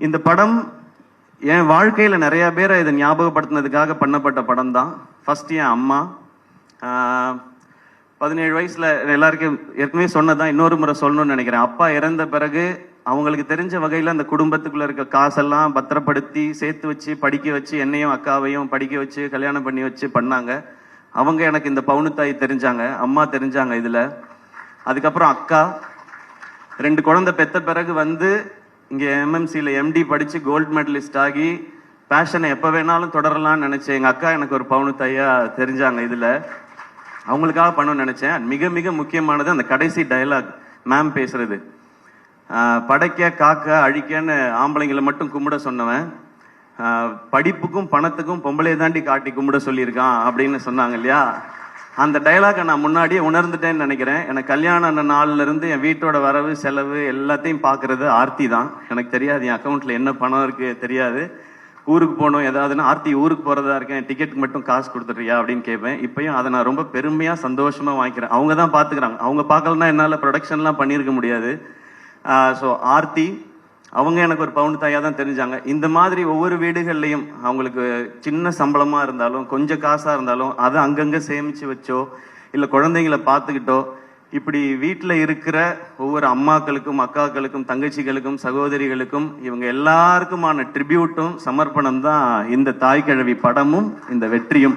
இந்த படம் என் வாழ்க்கையில் நிறைய பேரை இதை ஞாபகப்படுத்தினதுக்காக பண்ணப்பட்ட படம் தான். ஃபர்ஸ்ட் என் அம்மா. 17 வயசுல எல்லாருக்கும் ஏற்கனவே சொன்னதான், இன்னொரு முறை சொல்லணும்னு நினைக்கிறேன். அப்பா இறந்த பிறகு அவங்களுக்கு தெரிஞ்ச வகையில் அந்த குடும்பத்துக்குள்ள இருக்க காசெல்லாம் பத்திரப்படுத்தி சேர்த்து வச்சு படிக்க வச்சு என்னையும் அக்காவையும் படிக்க வச்சு கல்யாணம் பண்ணி வச்சு பண்ணாங்க. அவங்க எனக்கு இந்த பவுனுத்தாய் தெரிஞ்சாங்க, அம்மா தெரிஞ்சாங்க இதுல. அதுக்கப்புறம் அக்கா 2 குழந்தை பெத்த பிறகு வந்து இங்கே எம்எம்சியில் எம்டி படித்து கோல்டு மெடலிஸ்ட் ஆகி பேஷனை எப்போ வேணாலும் தொடரலாம்னு நினச்சேன். எங்கள் அக்கா எனக்கு ஒரு பவுனுத்தாயா தெரிஞ்சாங்க இதில். அவங்களுக்காக பண்ணணும்னு நினச்சேன். மிக மிக முக்கியமானது அந்த கடைசி டயலாக் மேம் பேசுறது. படைக்க காக்க அழிக்கன்னு ஆம்பளைங்களை மட்டும் கும்பிட சொன்னவன், படிப்புக்கும் பணத்துக்கும் பொம்பளையை தாண்டி காட்டி கும்பிட சொல்லியிருக்கான் அப்படின்னு சொன்னாங்க இல்லையா. அந்த டைலாகை நான் முன்னாடியே உணர்ந்துட்டேன்னு நினைக்கிறேன். எனக்கு கல்யாணம் நாள்ல இருந்து என் வீட்டோட வரவு செலவு எல்லாத்தையும் பார்க்கறது ஆர்த்தி தான். எனக்கு தெரியாது என் அக்கௌண்ட்ல என்ன பணம் இருக்கு தெரியாது. ஊருக்கு போகணும் ஏதாவதுன்னா, ஆர்த்தி ஊருக்கு போறதா இருக்கேன், டிக்கெட்டுக்கு மட்டும் காசு கொடுத்துட்றியா அப்படின்னு கேட்பேன். இப்பயும் அதை நான் ரொம்ப பெருமையா சந்தோஷமா வாங்கிக்கிறேன். அவங்க தான் பாத்துக்கிறாங்க. அவங்க பார்க்கலன்னா என்னால ப்ரொடக்ஷன்லாம் பண்ணியிருக்க முடியாது. ஸோ ஆர்த்தி அவங்க எனக்கு ஒரு பவுனுத்தாயா தான் தெரிஞ்சாங்க. இந்த மாதிரி ஒவ்வொரு வீடுகள்லையும் அவங்களுக்கு சின்ன சம்பளமா இருந்தாலும் கொஞ்சம் காசா இருந்தாலும் அதை அங்கங்க சேமிச்சு வச்சோ இல்லை குழந்தைங்களை பார்த்துக்கிட்டோ இப்படி வீட்டில் இருக்கிற ஒவ்வொரு அம்மாக்களுக்கும் அக்காக்களுக்கும் தங்கச்சிகளுக்கும் சகோதரிகளுக்கும் இவங்க எல்லாருக்குமான ட்ரிபியூட்டும் சமர்ப்பணம் தான் இந்த தாய்க்கிழவி படமும் இந்த வெற்றியும்.